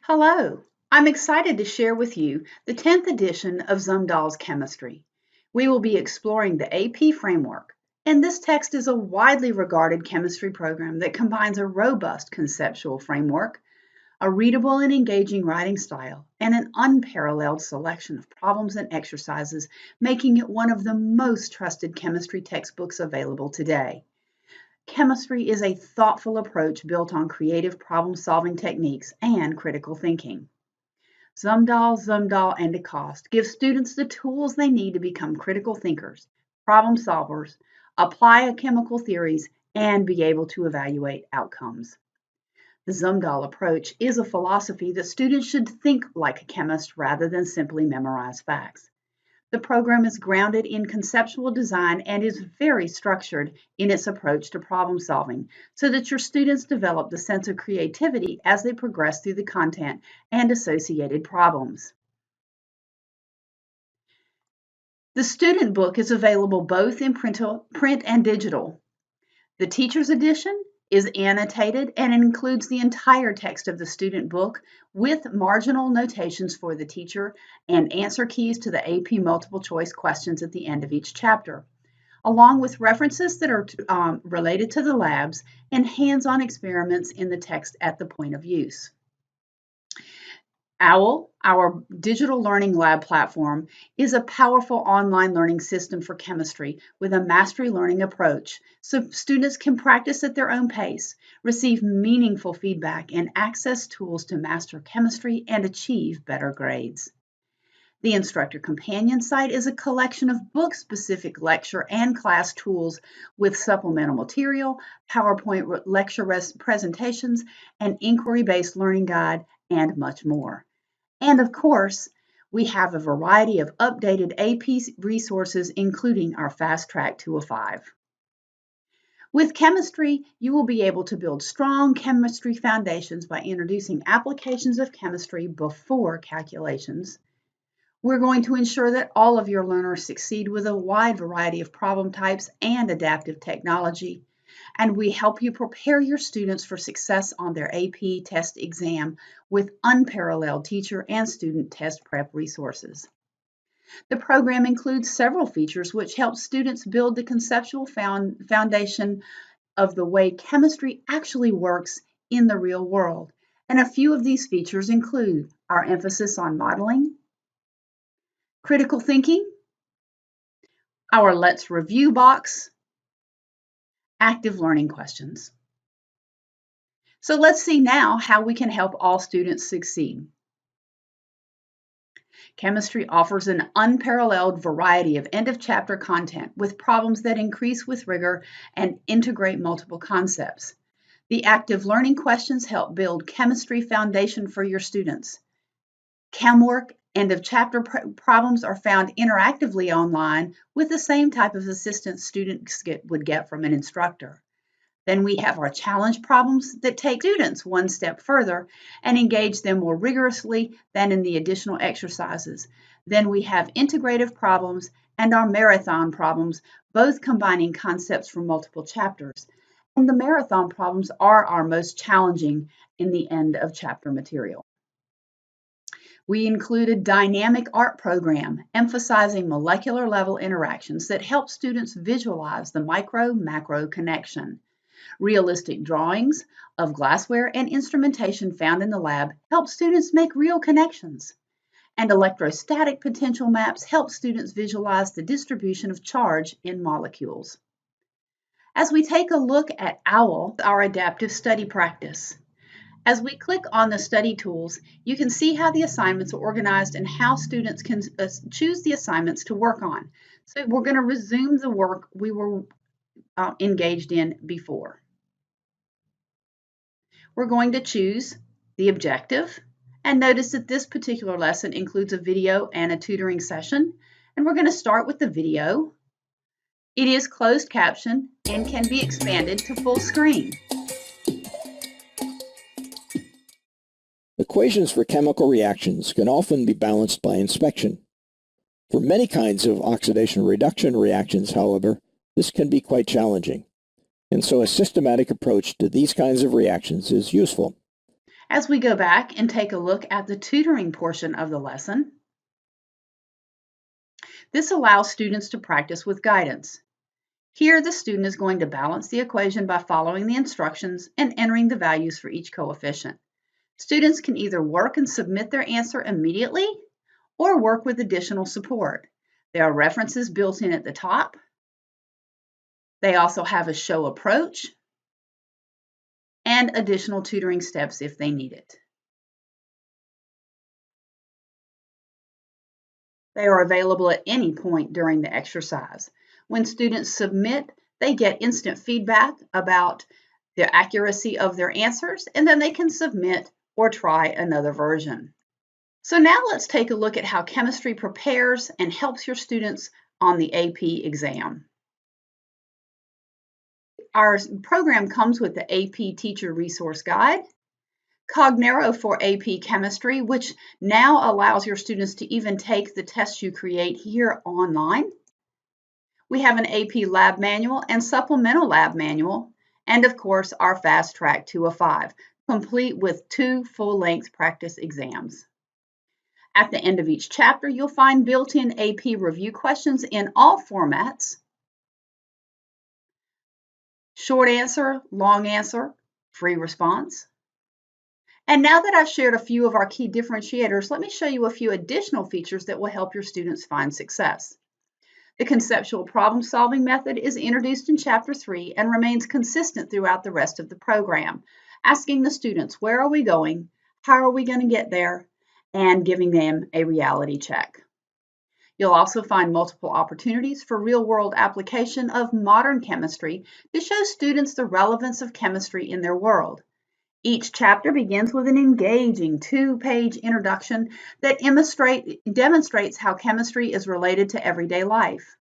Hello, I'm excited to share with you the 10th edition of Zumdahl's Chemistry. We will be exploring the AP framework, and this text is a widely regarded chemistry program that combines a robust conceptual framework, a readable and engaging writing style, and an unparalleled selection of problems and exercises, making it one of the most trusted chemistry textbooks available today. Chemistry is a thoughtful approach built on creative problem-solving techniques and critical thinking. Zumdahl, and DeCoste give students the tools they need to become critical thinkers, problem solvers, apply chemical theories, and be able to evaluate outcomes. The Zumdahl approach is a philosophy that students should think like a chemist rather than simply memorize facts. The program is grounded in conceptual design and is very structured in its approach to problem solving so that your students develop the sense of creativity as they progress through the content and associated problems. The student book is available both in print and digital. The teacher's edition is annotated and includes the entire text of the student book with marginal notations for the teacher and answer keys to the AP multiple choice questions at the end of each chapter, along with references that are related to the labs and hands-on experiments in the text at the point of use. OWL, our digital learning lab platform, is a powerful online learning system for chemistry with a mastery learning approach, so students can practice at their own pace, receive meaningful feedback, and access tools to master chemistry and achieve better grades. The Instructor Companion site is a collection of book-specific lecture and class tools with supplemental material, PowerPoint lecture presentations, an inquiry-based learning guide, and much more. And of course, we have a variety of updated AP resources, including our Fast Track 205. With chemistry, you will be able to build strong chemistry foundations by introducing applications of chemistry before calculations. We're going to ensure that all of your learners succeed with a wide variety of problem types and adaptive technology. And we help you prepare your students for success on their AP test exam with unparalleled teacher and student test prep resources. The program includes several features which help students build the conceptual foundation of the way chemistry actually works in the real world. And a few of these features include our emphasis on modeling, critical thinking, our Let's Review box, active learning questions. So let's see now how we can help all students succeed. Chemistry offers an unparalleled variety of end-of-chapter content with problems that increase with rigor and integrate multiple concepts. The active learning questions help build chemistry foundation for your students. ChemWork end-of-chapter problems are found interactively online with the same type of assistance students would get from an instructor. Then we have our challenge problems that take students one step further and engage them more rigorously than in the additional exercises. Then we have integrative problems and our marathon problems, both combining concepts from multiple chapters. And the marathon problems are our most challenging in the end of chapter material. We include a dynamic art program emphasizing molecular level interactions that help students visualize the micro-macro connection. Realistic drawings of glassware and instrumentation found in the lab help students make real connections. And electrostatic potential maps help students visualize the distribution of charge in molecules. As we take a look at OWL, our adaptive study practice. As we click on the study tools, you can see how the assignments are organized and how students can choose the assignments to work on. So we're going to resume the work we were engaged in before. We're going to choose the objective, and notice that this particular lesson includes a video and a tutoring session, and we're going to start with the video. It is closed caption and can be expanded to full screen. Equations for chemical reactions can often be balanced by inspection. For many kinds of oxidation-reduction reactions, however, this can be quite challenging, and so a systematic approach to these kinds of reactions is useful. As we go back and take a look at the tutoring portion of the lesson, this allows students to practice with guidance. Here, the student is going to balance the equation by following the instructions and entering the values for each coefficient. Students can either work and submit their answer immediately or work with additional support. There are references built in at the top. They also have a show approach and additional tutoring steps if they need it. They are available at any point during the exercise. When students submit, they get instant feedback about the accuracy of their answers, and then they can submit or try another version. So now let's take a look at how chemistry prepares and helps your students on the AP exam. Our program comes with the AP Teacher Resource Guide, Cognero for AP Chemistry, which now allows your students to even take the tests you create here online. We have an AP Lab Manual and Supplemental Lab Manual, and of course our Fast Track 205, complete with 2 full-length practice exams. At the end of each chapter, you'll find built-in AP review questions in all formats: short answer, long answer, free response. And now that I've shared a few of our key differentiators, let me show you a few additional features that will help your students find success. The conceptual problem-solving method is introduced in Chapter 3 and remains consistent throughout the rest of the program, asking the students, where are we going, how are we going to get there, and giving them a reality check. You'll also find multiple opportunities for real-world application of modern chemistry to show students the relevance of chemistry in their world. Each chapter begins with an engaging 2-page introduction that demonstrates how chemistry is related to everyday life.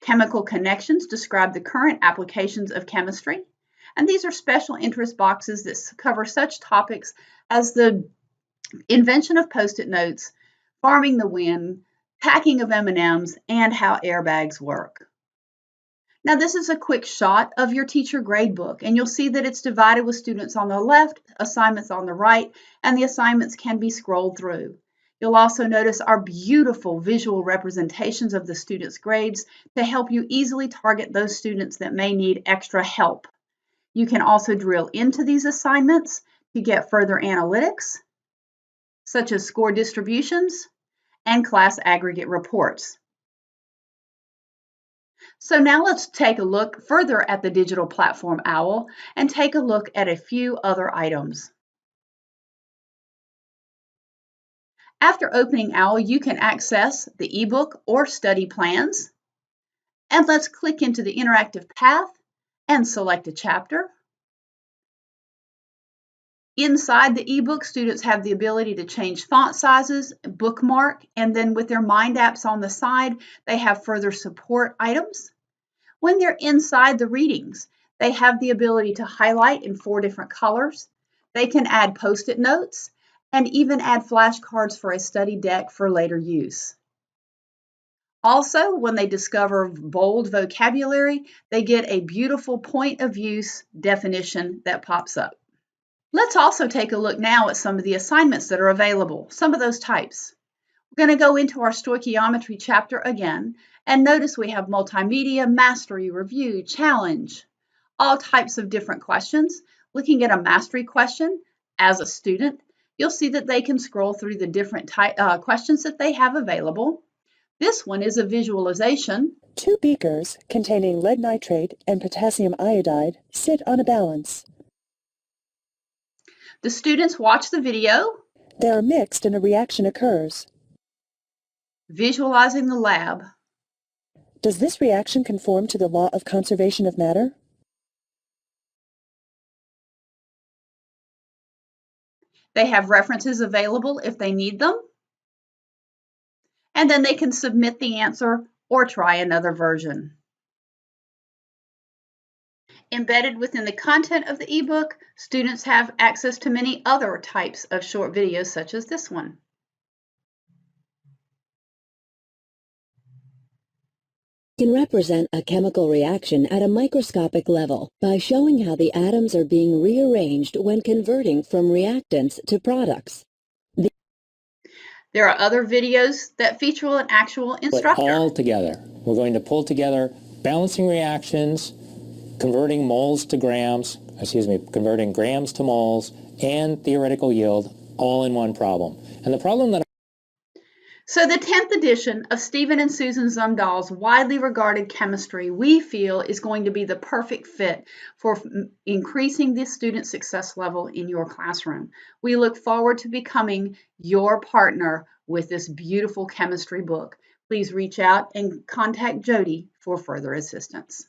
Chemical connections describe the current applications of chemistry, and these are special interest boxes that cover such topics as the invention of Post-it notes, farming the wind, packing of M&Ms, and how airbags work. Now, this is a quick shot of your teacher gradebook, and you'll see that it's divided with students on the left, assignments on the right, and the assignments can be scrolled through. You'll also notice our beautiful visual representations of the students' grades to help you easily target those students that may need extra help. You can also drill into these assignments to get further analytics, such as score distributions and class aggregate reports. So now let's take a look further at the digital platform OWL and take a look at a few other items. After opening OWL, you can access the ebook or study plans. And let's click into the interactive path and select a chapter. Inside the ebook, students have the ability to change font sizes, bookmark, and then with their Mind apps on the side, they have further support items. When they're inside the readings, they have the ability to highlight in 4 different colors. They can add Post-it notes and even add flashcards for a study deck for later use. Also, when they discover bold vocabulary, they get a beautiful point of use definition that pops up. Let's also take a look now at some of the assignments that are available, some of those types. We're going to go into our stoichiometry chapter again, and notice we have multimedia, mastery, review, challenge, all types of different questions. Looking at a mastery question as a student, you'll see that they can scroll through the different questions that they have available. This one is a visualization. 2 beakers containing lead nitrate and potassium iodide sit on a balance. The students watch the video. They are mixed and a reaction occurs. Visualizing the lab. Does this reaction conform to the law of conservation of matter? They have references available if they need them. And then they can submit the answer or try another version. Embedded within the content of the ebook, students have access to many other types of short videos such as this one. can represent a chemical reaction at a microscopic level by showing how the atoms are being rearranged when converting from reactants to products. There are other videos that feature an actual instructor. All together. We're going to pull together balancing reactions, converting moles to grams, converting grams to moles, and theoretical yield all in one problem. And the problem that So the 10th edition of Stephen and Susan Zumdahl's widely regarded chemistry, we feel, is going to be the perfect fit for increasing the student success level in your classroom. We look forward to becoming your partner with this beautiful chemistry book. Please reach out and contact Jody for further assistance.